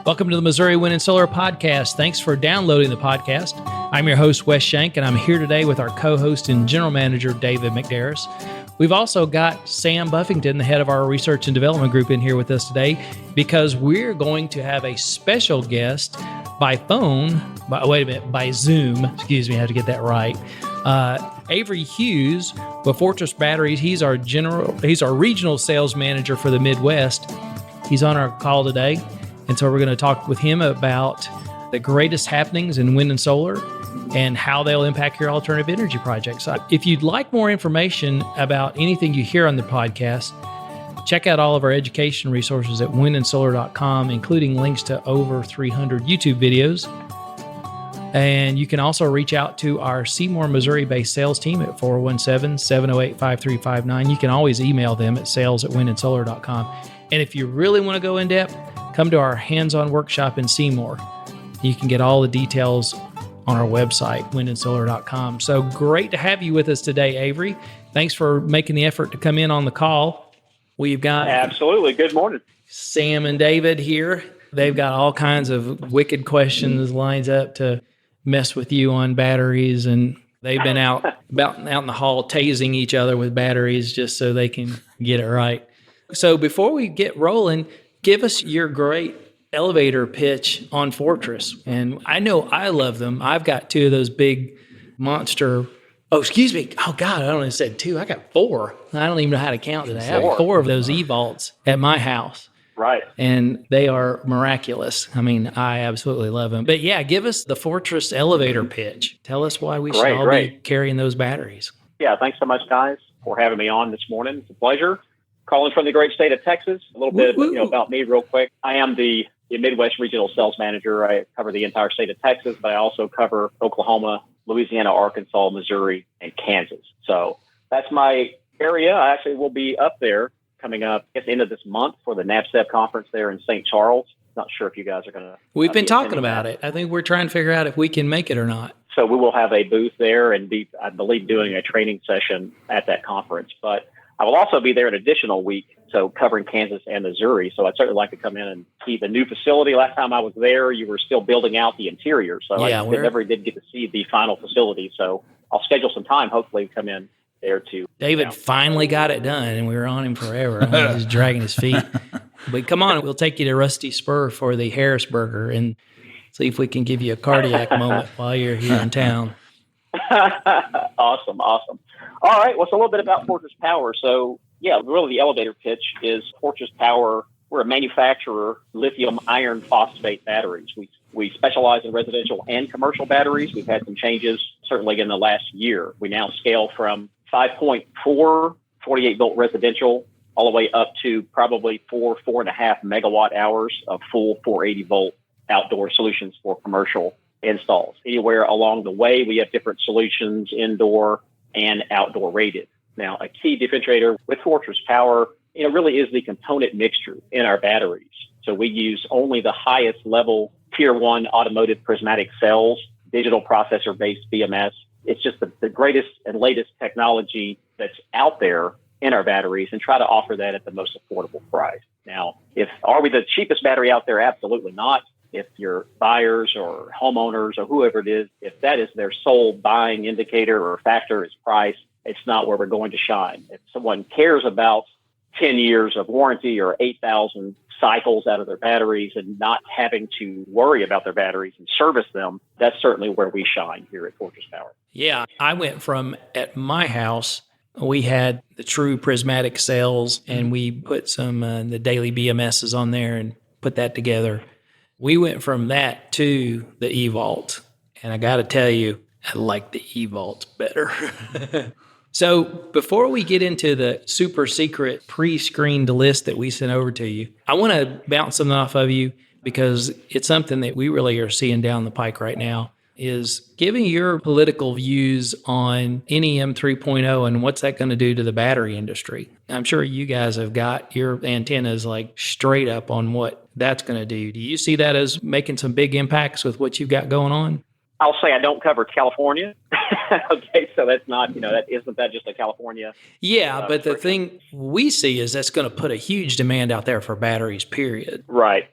Welcome to the Missouri Wind and Solar Podcast. Thanks for downloading the podcast. I'm your host, Wes Shank, and I'm here today with our co-host and general manager, David McDarris. We've also got Sam Buffington, the head of our research and development group, in here with us today because we're going to have a special guest by phone, by Zoom. Excuse me, I had to get that right. Avery Hughes with Fortress Batteries. He's our regional sales manager for the Midwest. He's on our call today. And so we're going to talk with him about the greatest happenings in wind and solar and how they'll impact your alternative energy projects. If you'd like more information about anything you hear on the podcast, check out all of our education resources at windandsolar.com, including links to over 300 YouTube videos. And you can also reach out to our Seymour, Missouri-based sales team at 417-708-5359. You can always email them at sales@windandsolar.com. And if you really want to go in depth, come to our hands-on workshop in Seymour. You can get all the details on our website, windandsolar.com. So great to have you with us today, Avery. Thanks for making the effort to come in on the call. We've got Absolutely. Good morning. Sam and David here. They've got all kinds of wicked questions lined up to mess with you on batteries, and they've been out in the hall tasing each other with batteries just so they can get it right. So before we get rolling, give us your great elevator pitch on Fortress. And I know I love them. I've got two of those big monster. Oh, excuse me. Oh, God, I only said two. I got four. I don't even know how to count today. I have four of those E-Vaults at my house. Right. And they are miraculous. I mean, I absolutely love them. But yeah, give us the Fortress elevator pitch. Tell us why we should all be carrying those batteries. Yeah, thanks so much, guys, for having me on this morning. It's a pleasure. Calling from the great state of Texas. A little bit about me real quick. I am the Midwest Regional Sales Manager. I cover the entire state of Texas, but I also cover Oklahoma, Louisiana, Arkansas, Missouri, and Kansas. So that's my area. I actually will be up there coming up at the end of this month for the NABCEP conference there in St. Charles. Not sure if you guys are going to... We've been talking about it. I think we're trying to figure out if we can make it or not. So we will have a booth there and be, I believe, doing a training session at that conference. But I will also be there an additional week, so covering Kansas and Missouri. So I'd certainly like to come in and see the new facility. Last time I was there, you were still building out the interior. So I never did get to see the final facility. So I'll schedule some time, hopefully come in there too. David finally got it done, and we were on him forever. I mean, he's dragging his feet. But come on, we'll take you to Rusty Spur for the Harrisburger and see if we can give you a cardiac moment while you're here in town. Awesome. All right. Well, it's a little bit about Fortress Power. So, yeah, really the elevator pitch is Fortress Power. We're a manufacturer of lithium iron phosphate batteries. We specialize in residential and commercial batteries. We've had some changes, certainly in the last year. We now scale from 5.4 48-volt residential all the way up to probably 4.5 megawatt hours of full 480-volt outdoor solutions for commercial installs. Anywhere along the way, we have different solutions, indoor and outdoor rated. Now, a key differentiator with Fortress Power, really is the component mixture in our batteries. So we use only the highest level tier 1 automotive prismatic cells, digital processor-based BMS. It's just the greatest and latest technology that's out there in our batteries, and try to offer that at the most affordable price. Now, are we the cheapest battery out there? Absolutely not. If your buyers or homeowners or whoever it is, if that is their sole buying indicator or factor is price, it's not where we're going to shine. If someone cares about 10 years of warranty or 8,000 cycles out of their batteries and not having to worry about their batteries and service them, that's certainly where we shine here at Fortress Power. Yeah, I went from, at my house, we had the true prismatic cells, and we put some the daily BMSs on there and put that together. We went from that to the E-Vault, and I got to tell you, I like the E-Vault better. So before we get into the super secret pre-screened list that we sent over to you, I want to bounce something off of you because it's something that we really are seeing down the pike right now, is giving your political views on NEM 3.0 and what's that going to do to the battery industry. I'm sure you guys have got your antennas like straight up on what that's going to do. Do you see that as making some big impacts with what you've got going on? I'll say I don't cover California. Okay, so that's not, isn't that just a California? Yeah, but the thing we see is that's going to put a huge demand out there for batteries, period. Right.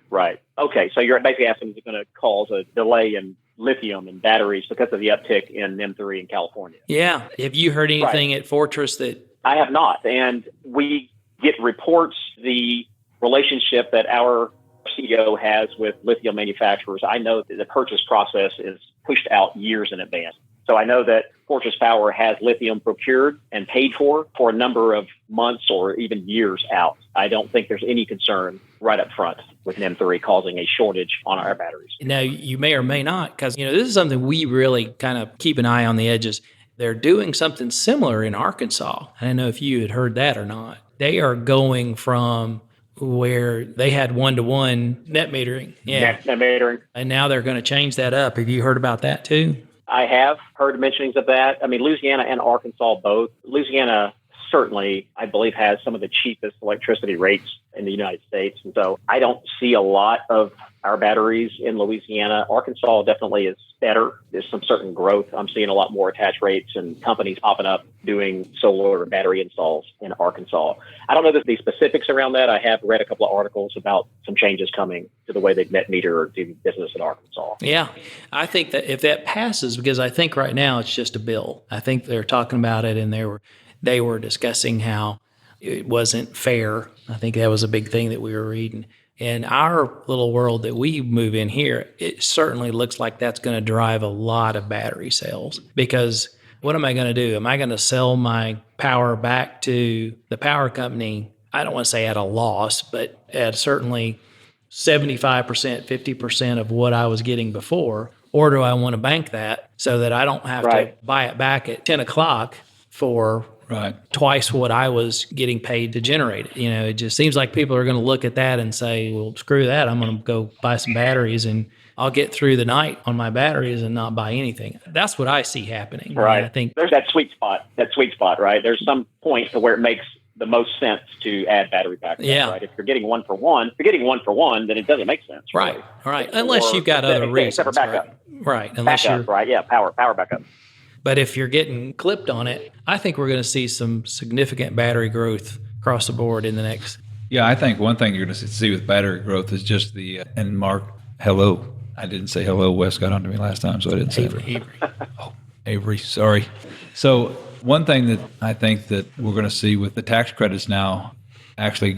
Right. Okay. So you're basically asking, is it going to cause a delay in lithium and batteries because of the uptick in M3 in California? Yeah. Have you heard anything at Fortress that... I have not. And we get reports, the relationship that our CEO has with lithium manufacturers. I know that the purchase process is pushed out years in advance. So I know that Fortress Power has lithium procured and paid for a number of months or even years out. I don't think there's any concern right up front with an M3 causing a shortage on our batteries. Now, you may or may not, because this is something we really kind of keep an eye on the edges. They're doing something similar in Arkansas. I don't know if you had heard that or not. They are going from where they had one-to-one net metering. Net metering. And now they're going to change that up. Have you heard about that too? I have heard mentionings of that. I mean, Louisiana and Arkansas both. Louisiana certainly, I believe, has some of the cheapest electricity rates in the United States. And so I don't see a lot of our batteries in Louisiana. Arkansas definitely is better. There's some certain growth. I'm seeing a lot more attach rates and companies popping up doing solar battery installs in Arkansas. I don't know the specifics around that. I have read a couple of articles about some changes coming to the way they net meter or do business in Arkansas. Yeah, I think that if that passes, because I think right now it's just a bill. I think they're talking about it, and they were discussing how it wasn't fair. I think that was a big thing that we were reading. In our little world that we move in here, it certainly looks like that's going to drive a lot of battery sales, because what am I going to do? Am I going to sell my power back to the power company? I don't want to say at a loss, but at certainly 75%, 50% of what I was getting before? Or do I want to bank that so that I don't have to buy it back at 10 o'clock for twice what I was getting paid to generate it? It just seems like people are going to look at that and say, well, screw that. I'm going to go buy some batteries and I'll get through the night on my batteries and not buy anything. That's what I see happening. Right. I think there's that sweet spot, right? There's some point to where it makes the most sense to add battery backup. Yeah. Right. If you're getting one for one, then it doesn't make sense. Right. Unless you've got other reasons. Except for backup. Right. Unless backup, right. Yeah. Power backup. But if you're getting clipped on it, I think we're going to see some significant battery growth across the board in the next. Yeah, I think one thing you're going to see with battery growth is just and Mark, hello. I didn't say hello. Wes got onto me last time, so I didn't say Avery. Oh, Avery, sorry. So one thing that I think that we're going to see with the tax credits now actually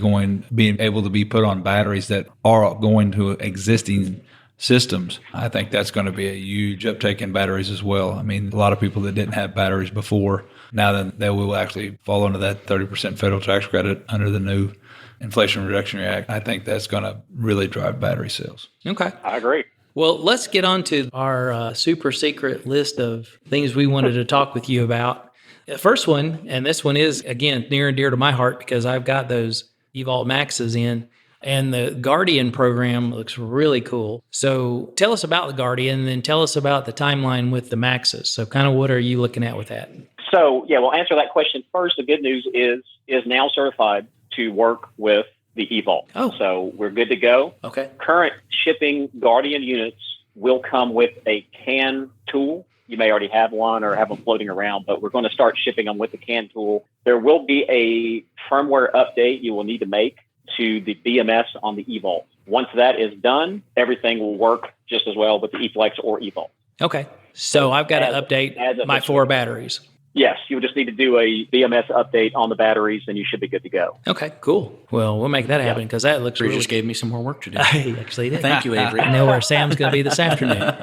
being able to be put on batteries that are going to existing systems, I think that's going to be a huge uptake in batteries as well. I mean, a lot of people that didn't have batteries before, now then they will actually fall under that 30% federal tax credit under the new Inflation Reduction Act. I think that's going to really drive battery sales. Okay. I agree. Well, let's get on to our super secret list of things we wanted to talk with you about. The first one, and this one is, again, near and dear to my heart because I've got those eVault Maxes in. And the Guardian program looks really cool. So tell us about the Guardian, and then tell us about the timeline with the Maxes. So kind of what are you looking at with that? So, yeah, we'll answer that question first. The good news is now certified to work with the eVault. Oh. So we're good to go. Okay. Current shipping Guardian units will come with a CAN tool. You may already have one or have them floating around, but we're going to start shipping them with the CAN tool. There will be a firmware update you will need to make to the BMS on the eVault. Once that is done, everything will work just as well with the eFlex or eVault. Okay. So I've got to update my 4 batteries. Yes, you just need to do a BMS update on the batteries and you should be good to go. Okay, cool. Well, we'll make that happen because that looks really... just gave me some more work to do. I actually did. Thank you, Avery. I know where Sam's going to be this afternoon.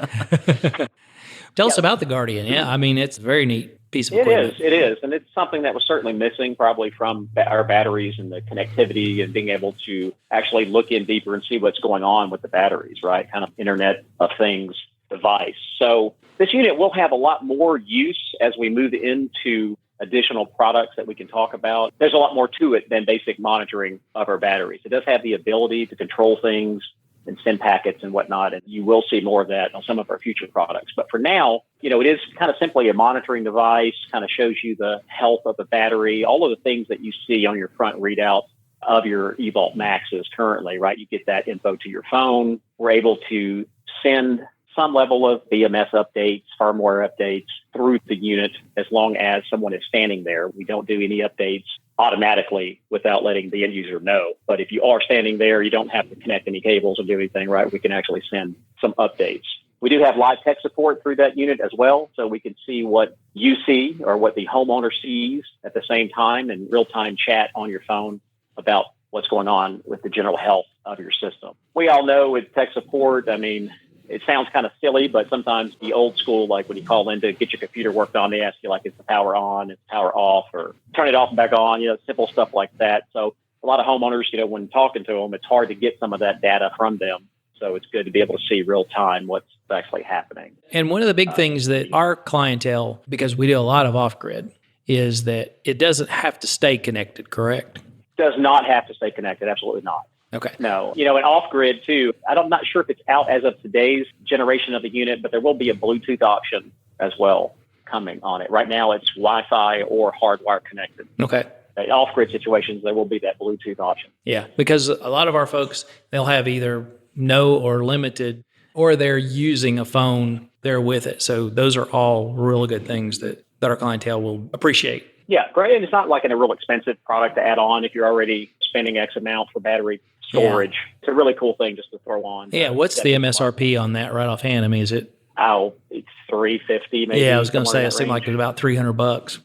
Tell us about the Guardian. Yeah, I mean, it's a very neat piece of equipment. It is. And it's something that was certainly missing probably from our batteries and the connectivity and being able to actually look in deeper and see what's going on with the batteries, right? Kind of Internet of Things device. So this unit will have a lot more use as we move into additional products that we can talk about. There's a lot more to it than basic monitoring of our batteries. It does have the ability to control things and send packets and whatnot. And you will see more of that on some of our future products. But for now, it is kind of simply a monitoring device, kind of shows you the health of the battery, all of the things that you see on your front readout of your eVault Maxes currently, right? You get that info to your phone. We're able to send some level of BMS updates, firmware updates through the unit as long as someone is standing there. We don't do any updates automatically without letting the end user know. But if you are standing there, you don't have to connect any cables or do anything, right? We can actually send some updates. We do have live tech support through that unit as well, so we can see what you see or what the homeowner sees at the same time and real-time chat on your phone about what's going on with the general health of your system. We all know with tech support, I mean, it sounds kind of silly, but sometimes the old school, like when you call in to get your computer worked on, they ask you, like, is the power on, is the power off, or turn it off and back on, simple stuff like that. So a lot of homeowners, when talking to them, it's hard to get some of that data from them. So it's good to be able to see real time what's actually happening. And one of the big things that our clientele, because we do a lot of off-grid, is that it doesn't have to stay connected, correct? Does not have to stay connected. Absolutely not. Okay. No. And off-grid too, I'm not sure if it's out as of today's generation of the unit, but there will be a Bluetooth option as well coming on it. Right now it's Wi-Fi or hardwire connected. Okay. In off-grid situations, there will be that Bluetooth option. Yeah, because a lot of our folks, they'll have either no or limited, or they're using a phone there with it. So those are all really good things that our clientele will appreciate. Yeah, great. And it's not like a real expensive product to add on if you're already spending X amount for battery storage. Yeah. It's a really cool thing just to throw on. Yeah, what's the MSRP on that right offhand? I mean, is it? Oh, it's $350 maybe. Yeah, I was going to say, it seemed like it was about $300.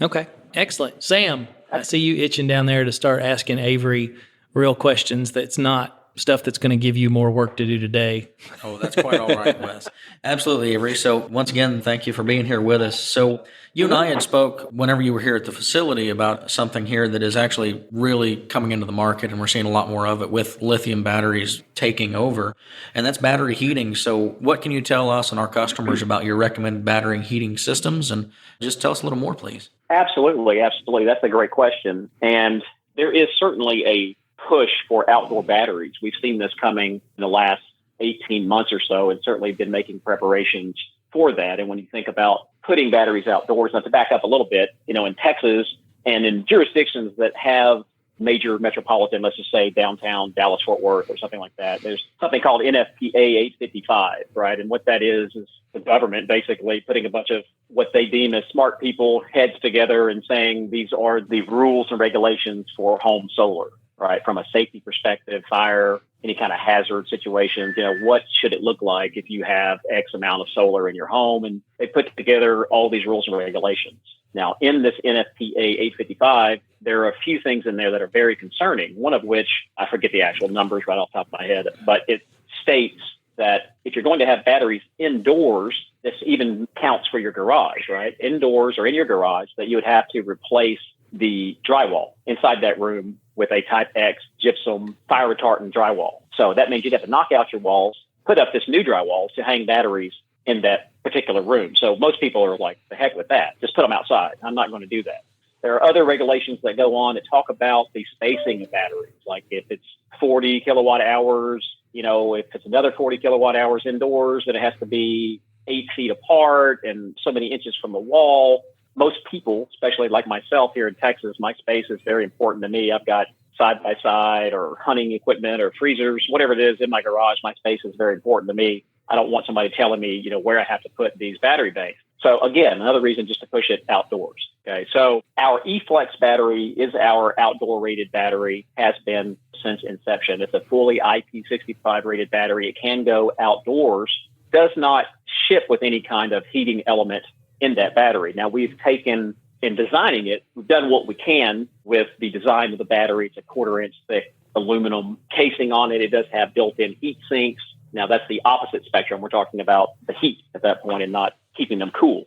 Okay, excellent. Sam, I see you itching down there to start asking Avery real questions that's not stuff that's going to give you more work to do today. Oh, that's quite all right, Wes. Absolutely, Avery. So once again, thank you for being here with us. So you and I had spoke whenever you were here at the facility about something here that is actually really coming into the market, and we're seeing a lot more of it with lithium batteries taking over, and that's battery heating. So what can you tell us and our customers about your recommended battery heating systems? And just tell us a little more, please. Absolutely. That's a great question. And there is certainly a push for outdoor batteries. We've seen this coming in the last 18 months or so, and certainly been making preparations for that. And when you think about putting batteries outdoors, now to back up a little bit, in Texas and in jurisdictions that have major metropolitan, let's just say downtown Dallas-Fort Worth or something like that, there's something called NFPA 855, right? And what that is the government basically putting a bunch of what they deem as smart people heads together and saying these are the rules and regulations for home solar, right? From a safety perspective, fire, any kind of hazard situations, what should it look like if you have X amount of solar in your home? And they put together all these rules and regulations. Now, in this NFPA 855, there are a few things in there that are very concerning, one of which, I forget the actual numbers right off the top of my head, but it states that if you're going to have batteries indoors, this even counts for your garage, right? Indoors or in your garage, that you would have to replace the drywall inside that room with a Type X gypsum fire retardant drywall. So that means you'd have to knock out your walls, put up this new drywall to hang batteries in that particular room. So most people are like, the heck with that. Just put them outside. I'm not going to do that. There are other regulations that go on that talk about the spacing of batteries. Like if it's 40 kilowatt hours, if it's another 40 kilowatt hours indoors, then it has to be 8 feet apart and so many inches from the wall. Most people, especially like myself here in Texas, my space is very important to me. I've got side-by-side or hunting equipment or freezers, whatever it is in my garage. My space is very important to me. I don't want somebody telling me, where I have to put these battery banks. So again, another reason just to push it outdoors. Okay. So our eFlex battery is our outdoor rated battery, has been since inception. It's a fully IP65 rated battery. It can go outdoors, does not ship with any kind of heating element in that battery. Now we've taken, in designing it, we've done what we can with the design of the battery. It's a 1/4 inch thick aluminum casing on it. It does have built-in heat sinks. Now that's the opposite spectrum. We're talking about the heat at that point and not keeping them cool.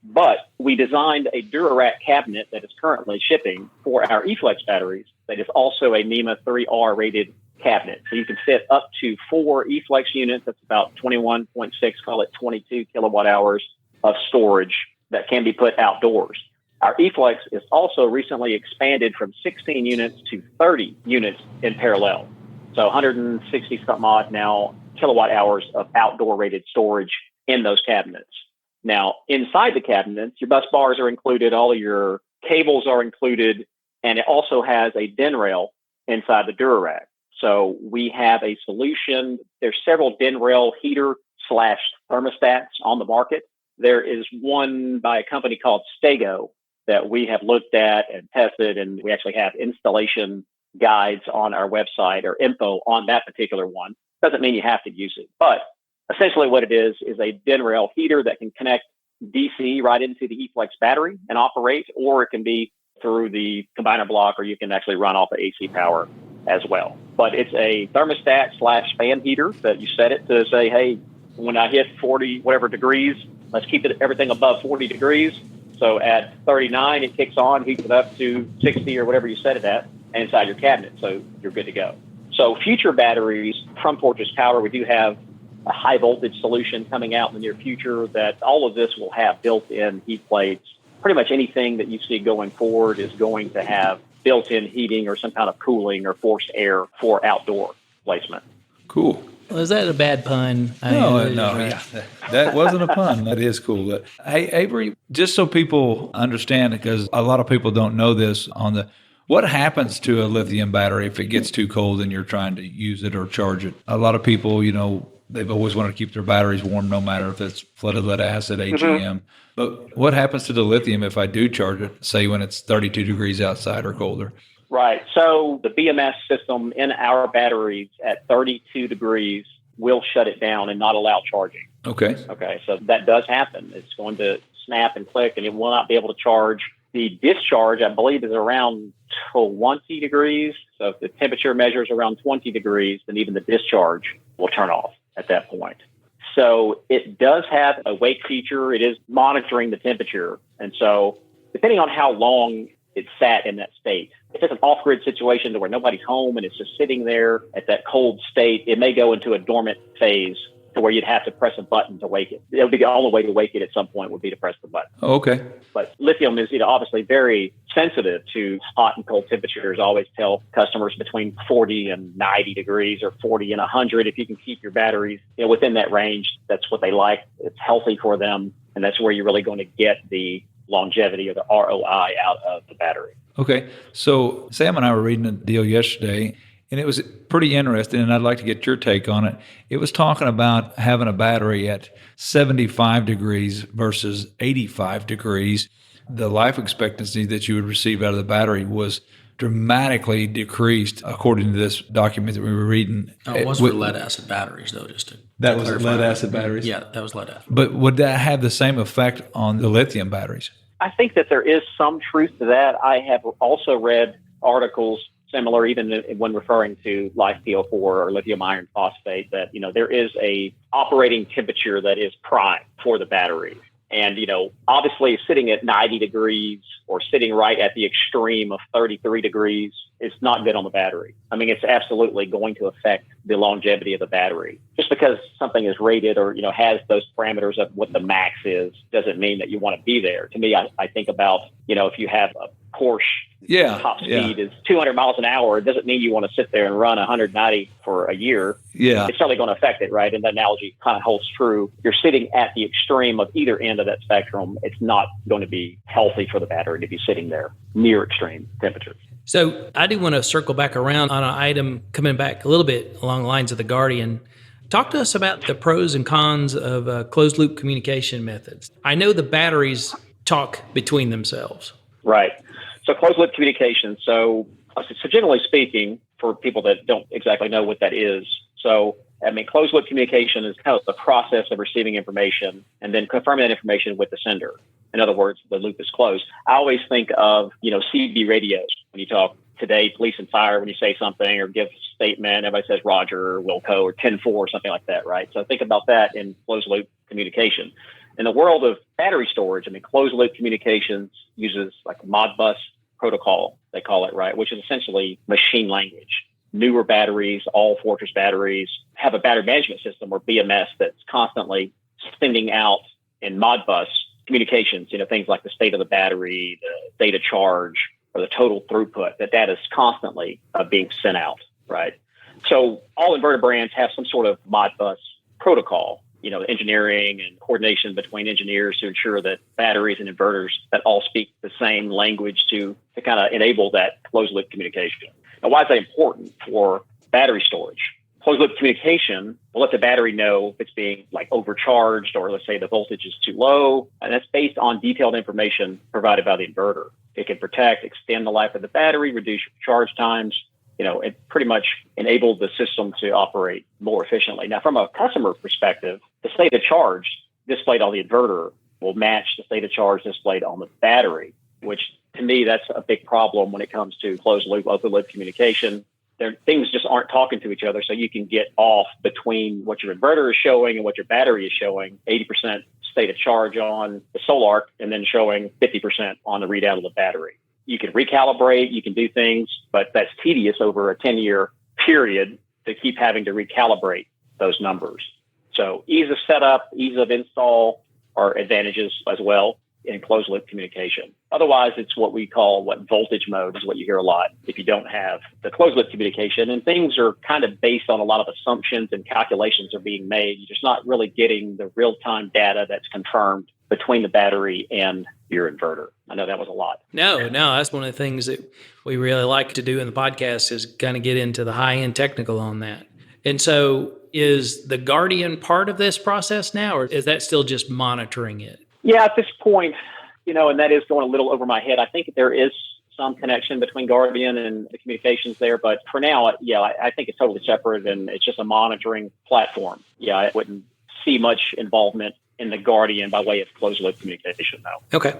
But we designed a Durarack cabinet that is currently shipping for our eFlex batteries that is also a NEMA 3R rated cabinet. So you can fit up to 4 eFlex units. That's about 21.6, call it 22 kilowatt hours of storage that can be put outdoors. Our eFlex is also recently expanded from 16 units to 30 units in parallel. So 160 something odd now kilowatt hours of outdoor rated storage in those cabinets. Now, inside the cabinets, your bus bars are included, all of your cables are included, and it also has a DIN rail inside the Durarack. So we have a solution. There's several DIN rail heater slash thermostats on the market. There is one by a company called Stego that we have looked at and tested, and we actually have installation guides on our website or info on that particular one. Doesn't mean you have to use it, but essentially what it is a bin rail heater that can connect DC right into the eFlex battery and operate, or it can be through the combiner block, or you can actually run off of AC power as well. But it's a thermostat slash fan heater that you set it to say, hey, when I hit 40 whatever degrees, let's keep everything above 40 degrees. So at 39, it kicks on, heats it up to 60 or whatever you set it at inside your cabinet. So you're good to go. So future batteries from Fortress Power, we do have a high voltage solution coming out in the near future that all of this will have built-in heat plates. Pretty much anything that you see going forward is going to have built-in heating or some kind of cooling or forced air for outdoor placement. Cool. Well, is that a bad pun? No, that wasn't a pun. That is cool. But, hey, Avery, just so people understand, because a lot of people don't know this what happens to a lithium battery if it gets too cold and you're trying to use it or charge it? A lot of people, they've always wanted to keep their batteries warm no matter if it's flooded lead acid, AGM. Mm-hmm. But what happens to the lithium if I do charge it, say when it's 32 degrees outside or colder? Right. So the BMS system in our batteries at 32 degrees will shut it down and not allow charging. Okay. So that does happen. It's going to snap and click, and it will not be able to charge. The discharge, I believe, is around 20 degrees. So if the temperature measures around 20 degrees, then even the discharge will turn off at that point. So it does have a wake feature. It is monitoring the temperature. And so depending on how long it sat in that state, if it's an off-grid situation to where nobody's home and it's just sitting there at that cold state, it may go into a dormant phase to where you'd have to press a button to wake it. It would be the only way to wake it at some point would be to press the button. Oh, okay. But lithium is obviously very sensitive to hot and cold temperatures. I always tell customers between 40 and 90 degrees or 40 and 100. If you can keep your batteries within that range, that's what they like. It's healthy for them, and that's where you're really going to get the longevity or the ROI out of the battery. Okay. So Sam and I were reading a deal yesterday, and it was pretty interesting, and I'd like to get your take on it. It was talking about having a battery at 75 degrees versus 85 degrees. The life expectancy that you would receive out of the battery was dramatically decreased, according to this document that we were reading. Oh, it was for lead-acid batteries, though, just to That was clarify. lead-acid batteries? Yeah, that was lead-acid. But would that have the same effect on the lithium batteries? I think that there is some truth to that. I have also read articles similar, even when referring to LiFePO4 or lithium iron phosphate, that, there is a operating temperature that is prime for the battery. And, obviously sitting at 90 degrees or sitting right at the extreme of 33 degrees is not good on the battery. I mean, it's absolutely going to affect the longevity of the battery. Just because something is rated or, has those parameters of what the max is, doesn't mean that you want to be there. To me, I think about, if you have a Porsche top speed is 200 miles an hour, it doesn't mean you want to sit there and run 190 for a year. Yeah. It's certainly going to affect it, right? And that analogy kind of holds true. You're sitting at the extreme of either end of that spectrum. It's not going to be healthy for the battery to be sitting there near extreme temperatures. So I do want to circle back around on an item coming back a little bit along the lines of the Guardian. Talk to us about the pros and cons of closed loop communication methods. I know the batteries talk between themselves. Right. So closed loop communication. So generally speaking, for people that don't exactly know what that is, closed loop communication is kind of the process of receiving information and then confirming that information with the sender. In other words, the loop is closed. I always think of, CB radios when you talk today, police and fire, when you say something or give a statement, everybody says Roger or Wilco or 10-4 or something like that, right? So think about that in closed loop communication. In the world of battery storage, closed loop communications uses like Modbus protocol, they call it, right? Which is essentially machine language. Newer batteries, all Fortress batteries, have a battery management system or BMS that's constantly sending out in Modbus communications, things like the state of the battery, the state of charge, or the total throughput, that is constantly being sent out, right? So all inverter brands have some sort of Modbus protocol, engineering and coordination between engineers to ensure that batteries and inverters that all speak the same language to kind of enable that closed loop communication. Now, why is that important for battery storage? closed loop communication will let the battery know if it's being like overcharged, or let's say the voltage is too low. And that's based on detailed information provided by the inverter. It can protect, extend the life of the battery, reduce your charge times. It pretty much enabled the system to operate more efficiently. Now, from a customer perspective, the state of charge displayed on the inverter will match the state of charge displayed on the battery, which to me, that's a big problem when it comes to closed loop, open loop communication. Things just aren't talking to each other, so you can get off between what your inverter is showing and what your battery is showing. 80% state of charge on the solar, and then showing 50% on the readout of the battery. You can recalibrate, you can do things, but that's tedious over a 10-year period to keep having to recalibrate those numbers. So ease of setup, ease of install are advantages as well in closed loop communication. Otherwise, it's what we call voltage mode is what you hear a lot if you don't have the closed loop communication. And things are kind of based on a lot of assumptions and calculations are being made. You're just not really getting the real-time data that's confirmed between the battery and your inverter. I know that was a lot. No, that's one of the things that we really like to do in the podcast is kind of get into the high-end technical on that. And so is the Guardian part of this process now, or is that still just monitoring it? Yeah, at this point, and that is going a little over my head. I think there is some connection between Guardian and the communications there, but for now, I think it's totally separate and it's just a monitoring platform. Yeah, I wouldn't see much involvement in the Guardian by way of closed loop communication, though. Okay.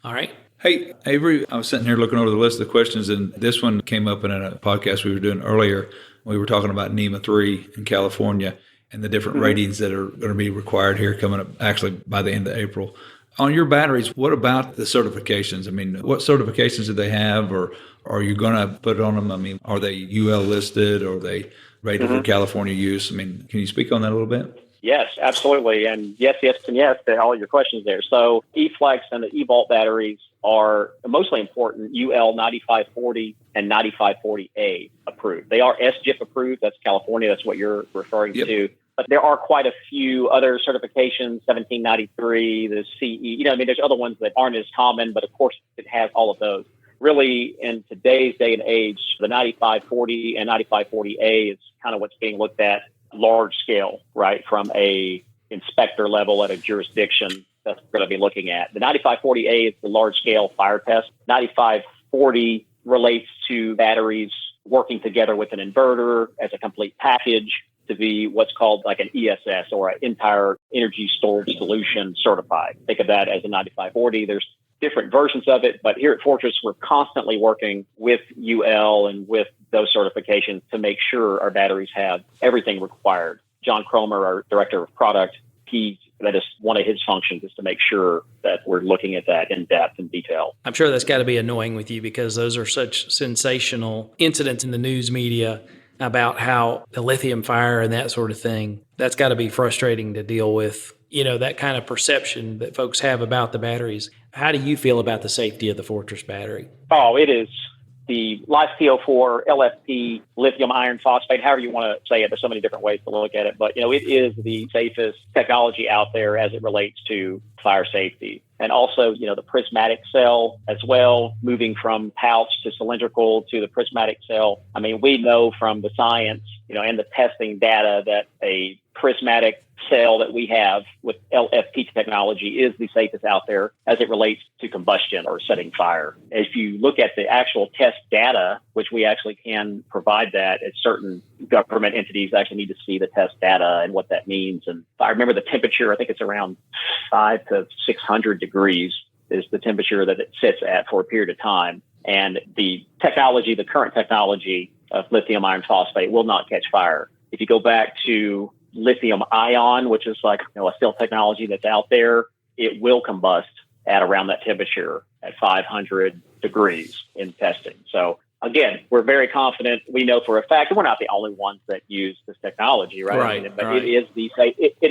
All right. Hey, Avery, I was sitting here looking over the list of questions, and this one came up in a podcast we were doing earlier. We were talking about NEMA 3 in California and the different ratings that are going to be required here coming up actually by the end of April. On your batteries, what about the certifications? I mean, what certifications do they have, or are you going to put on them? I mean, are they UL listed, or are they rated for California use? I mean, can you speak on that a little bit? Yes, absolutely. And yes to all your questions there. So eFlex and the eVault batteries are mostly important UL 9540 and 9540A approved. They are SGIP approved. That's California. That's what you're referring to. But there are quite a few other certifications, 1793, the CE. There's other ones that aren't as common, but of course it has all of those. Really, in today's day and age, the 9540 and 9540A is kind of what's being looked at large scale, right, from a inspector level at a jurisdiction that's going to be looking at. The 9540A is the large scale fire test. 9540 relates to batteries working together with an inverter as a complete package to be what's called like an ESS, or an entire energy storage solution certified. Think of that as a 9540. There's different versions of it, but here at Fortress, we're constantly working with UL and with those certifications to make sure our batteries have everything required. John Cromer, our director of product, that is one of his functions, is to make sure that we're looking at that in depth and detail. I'm sure that's got to be annoying with you because those are such sensational incidents in the news media about how the lithium fire and that sort of thing. That's got to be frustrating to deal with, that kind of perception that folks have about the batteries. How do you feel about the safety of the Fortress battery? Oh, it is the LiFePO4 LFP lithium iron phosphate, however you want to say it. There's so many different ways to look at it, but it is the safest technology out there as it relates to fire safety. And also, the prismatic cell as well, moving from pouch to cylindrical to the prismatic cell. I mean, we know from the science, and the testing data that a prismatic cell that we have with LFP technology is the safest out there as it relates to combustion or setting fire. If you look at the actual test data, which we actually can provide that, at certain government entities actually need to see the test data and what that means. And if I remember the temperature, I think it's around 500 to 600 degrees is the temperature that it sits at for a period of time. And the current technology of lithium iron phosphate will not catch fire. If you go back to lithium ion, which is like a still technology that's out there, it will combust at around that temperature at 500 degrees in testing. So again, we're very confident. We know for a fact, and we're not the only ones that use this technology, right? It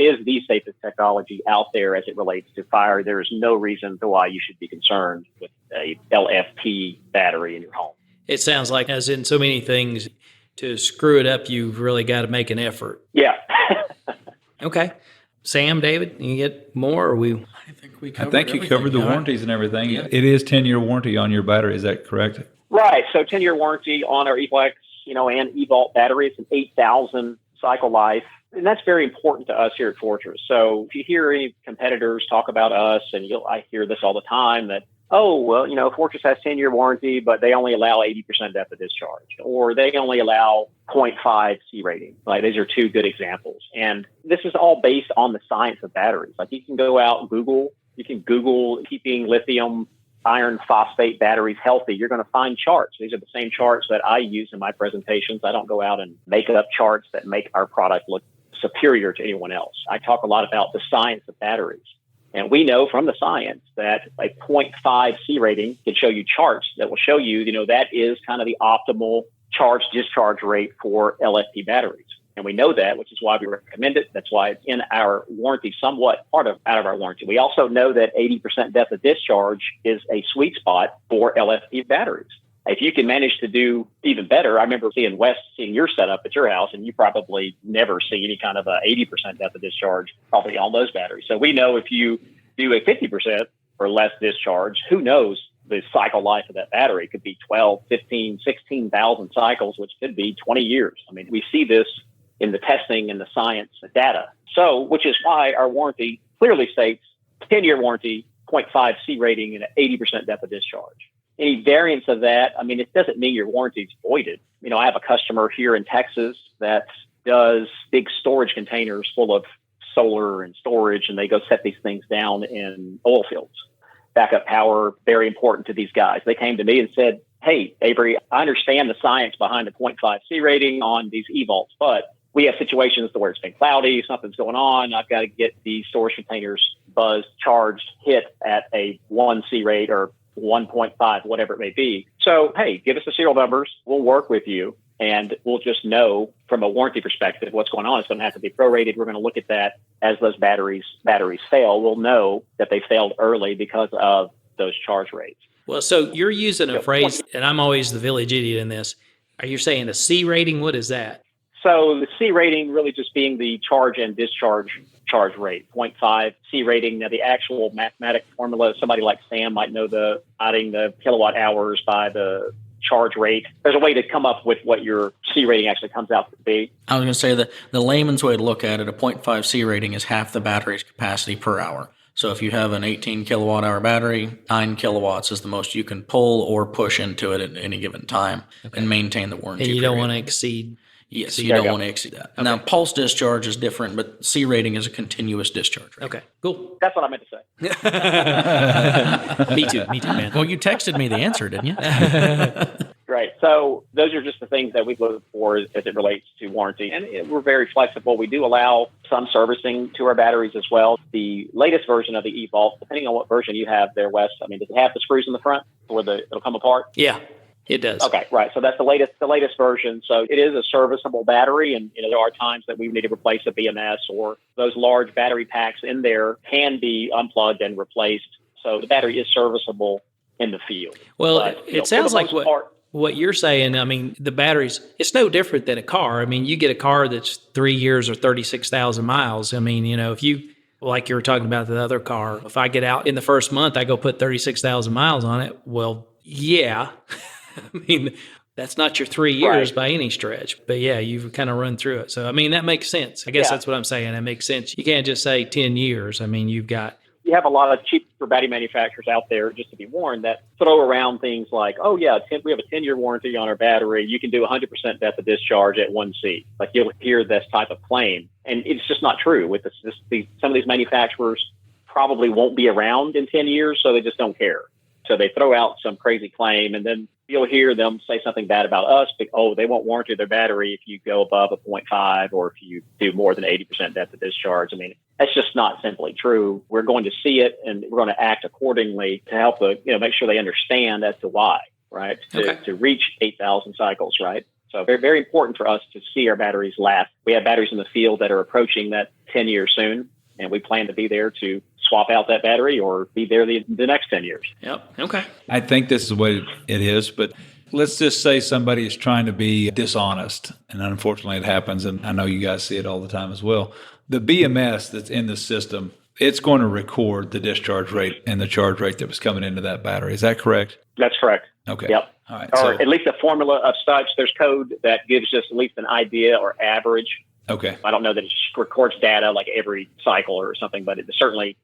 is the safest technology out there as it relates to fire. There is no reason to why you should be concerned with a LFP battery in your home. It sounds like, as in so many things, to screw it up, you've really got to make an effort. Yeah. Okay. Sam, David, you get more, or we? I think you covered the warranties and everything. Yeah. It is 10-year warranty on your battery. Is that correct? Right. So 10-year warranty on our eFlex and eVault battery. It's an 8,000 cycle life. And that's very important to us here at Fortress. So if you hear any competitors talk about us, and I hear this all the time, that, Fortress has 10-year warranty, but they only allow 80% depth of discharge, or they only allow 0.5 C rating. Like, these are two good examples. And this is all based on the science of batteries. Like, you can go out and Google keeping lithium iron phosphate batteries healthy. You're going to find charts. These are the same charts that I use in my presentations. I don't go out and make up charts that make our product look superior to anyone else. I talk a lot about the science of batteries. And we know from the science that a 0.5 C rating can show you charts that will show you, that is kind of the optimal charge discharge rate for LFP batteries. And we know that, which is why we recommend it. That's why it's in our warranty, somewhat out of our warranty. We also know that 80% depth of discharge is a sweet spot for LFP batteries. If you can manage to do even better, I remember seeing your setup at your house, and you probably never see any kind of a 80% depth of discharge probably on those batteries. So we know if you do a 50% or less discharge, who knows the cycle life of that battery. It could be 12, 15, 16,000 cycles, which could be 20 years. I mean, we see this in the testing and the science data. So, which is why our warranty clearly states 10-year warranty, 0.5 C rating, and an 80% depth of discharge. Any variance of that, it doesn't mean your warranty is voided. I have a customer here in Texas that does big storage containers full of solar and storage, and they go set these things down in oil fields. Backup power, very important to these guys. They came to me and said, "Hey, Avery, I understand the science behind the 0.5 C rating on these eVaults, but we have situations where it's been cloudy, something's going on. I've got to get these storage containers buzzed, charged, hit at a 1 C rate or 1.5, whatever it may be. So, hey, give us the serial numbers. We'll work with you, and we'll just know from a warranty perspective what's going on. It's going to have to be prorated. We're going to look at that as those batteries fail. We'll know that they failed early because of those charge rates." Well, so you're using a phrase, and I'm always the village idiot in this. Are you saying a C rating? What is that? So the C rating really just being the charge and discharge charge rate, 0.5 C rating. Now, the actual mathematic formula, somebody like Sam might know dividing the kilowatt hours by the charge rate. There's a way to come up with what your C rating actually comes out to be. I was going to say that the layman's way to look at it, a 0.5 C rating is half the battery's capacity per hour. So if you have an 18 kilowatt hour battery, 9 kilowatts is the most you can pull or push into it at any given time and maintain the warranty. And you don't want to exceed. Yes, you don't want to exceed that. Okay. Now, pulse discharge is different, but C rating is a continuous discharge rate. Okay, cool. That's what I meant to say. Me too, man. Well, you texted me the answer, didn't you? Right. So those are just the things that we look for as it relates to warranty. And we're very flexible. We do allow some servicing to our batteries as well. The latest version of the eVault, depending on what version you have there, Wes, does it have the screws in the front where it'll come apart? Yeah. It does. Okay, right. So that's the latest version. So it is a serviceable battery, and there are times that we need to replace a BMS, or those large battery packs in there can be unplugged and replaced. So the battery is serviceable in the field. Well, but, it sounds like what you're saying. The batteries, it's no different than a car. You get a car that's 3 years or 36,000 miles. If you, like you were talking about the other car, if I get out in the first month, I go put 36,000 miles on it. Well, yeah. That's not your 3 years by any stretch, but yeah, you've kind of run through it. So, that makes sense. I guess that's what I'm saying. That makes sense. You can't just say 10 years. You have a lot of cheaper battery manufacturers out there, just to be warned, that throw around things like, oh yeah, we have a 10-year warranty on our battery. You can do 100% depth of discharge at 1 C. Like, you'll hear this type of claim, and it's just not true. With some of these manufacturers probably won't be around in 10 years, so they just don't care. So they throw out some crazy claim, and then you'll hear them say something bad about us. They won't warranty their battery if you go above a 0.5 or if you do more than 80% depth of discharge. That's just not simply true. We're going to see it, and we're going to act accordingly to help make sure they understand as to why, right? To reach 8,000 cycles, right? So very, very important for us to see our batteries last. We have batteries in the field that are approaching that 10 years soon, and we plan to be there to swap out that battery or be there the next 10 years. Yep. Okay. I think this is the way it is, but let's just say somebody is trying to be dishonest, and unfortunately it happens, and I know you guys see it all the time as well. The BMS that's in the system, it's going to record the discharge rate and the charge rate that was coming into that battery. Is that correct? That's correct. Okay. Yep. All right. Or at least a formula of such. There's code that gives us at least an idea or average. Okay. I don't know that it records data like every cycle or something, but it certainly,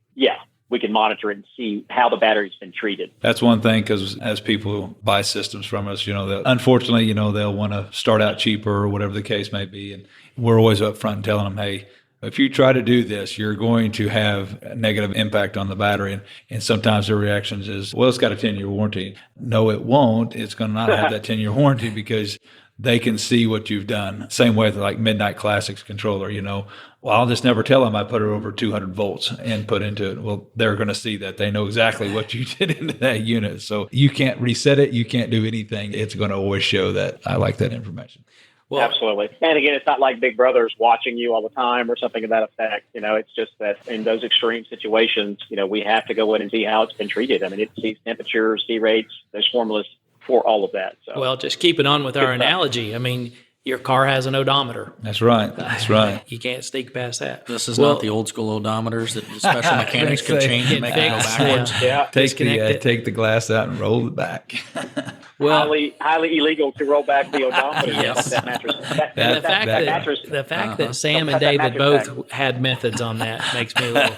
we can monitor it and see how the battery's been treated. That's one thing, because as people buy systems from us, unfortunately, they'll want to start out cheaper or whatever the case may be. And we're always upfront and telling them, hey, if you try to do this, you're going to have a negative impact on the battery. And sometimes their reactions is, well, it's got a 10-year warranty. No, it won't. It's going to not have that 10-year warranty because they can see what you've done. Same way with like Midnight Classics controller, well, I'll just never tell them I put it over 200 volts and put into it. Well, they're going to see that. They know exactly what you did into that unit. So you can't reset it. You can't do anything. It's going to always show that. I like that information. Well, absolutely. And again, it's not like Big Brother's watching you all the time or something of that effect. It's just that in those extreme situations, we have to go in and see how it's been treated. I mean, it sees temperatures, C rates, there's formulas for all of that. So, well, just keeping on with our analogy. I mean, your car has an odometer. That's right. That's right. You can't sneak past that. This is not the old school odometers that special mechanics could change and make it go backwards. Take the glass out and roll it back. Well, highly illegal to roll back the odometer. Yes. That mattress. The fact that Sam and David both had methods on that makes me a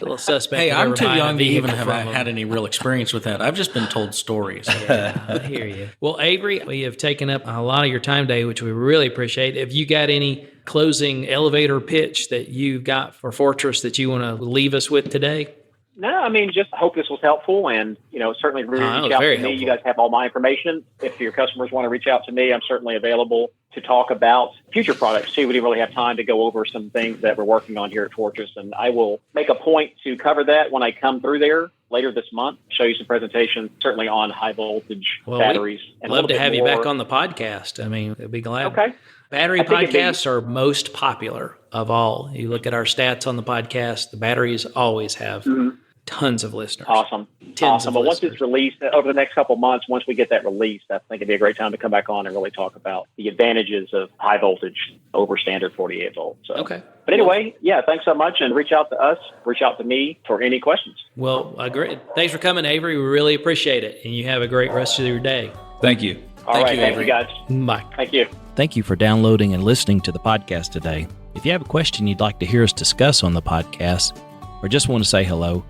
little suspect. Hey, I'm too young to even have have had any real experience with that. I've just been told stories. Yeah, I hear you. Well, Avery, we have taken up a lot of your time today, which we really appreciate. Have you got any closing elevator pitch that you've got for Fortress that you want to leave us with today? No, I mean, just hope this was helpful, and certainly reach out to me. Helpful. You guys have all my information. If your customers want to reach out to me, I'm certainly available to talk about future products too. We didn't really have time to go over some things that we're working on here at Fortress, and I will make a point to cover that when I come through there later this month. Show you some presentations, certainly on high voltage batteries. We'd love to have you back on the podcast. I mean, we'd be glad. Okay. Battery podcasts are most popular of all. You look at our stats on the podcast, the batteries always have tons of listeners. Awesome. But once it's released over the next couple of months, once we get that released, I think it'd be a great time to come back on and really talk about the advantages of high voltage over standard 48 volts. So. Okay. But anyway, thanks so much, and reach out to us, reach out to me for any questions. Well, great. Thanks for coming, Avery. We really appreciate it, and you have a great rest of your day. Thank you. All right. Thank you, guys. Bye. Thank you. Thank you for downloading and listening to the podcast today. If you have a question you'd like to hear us discuss on the podcast, or just want to say hello,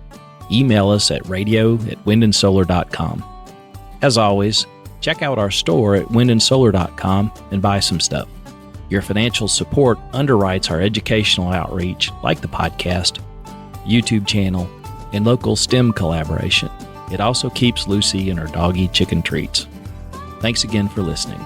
email us at radio@windandsolar.com. As always, check out our store at windandsolar.com and buy some stuff. Your financial support underwrites our educational outreach, like the podcast, YouTube channel, and local STEM collaboration. It also keeps Lucy and her doggy chicken treats. Thanks again for listening.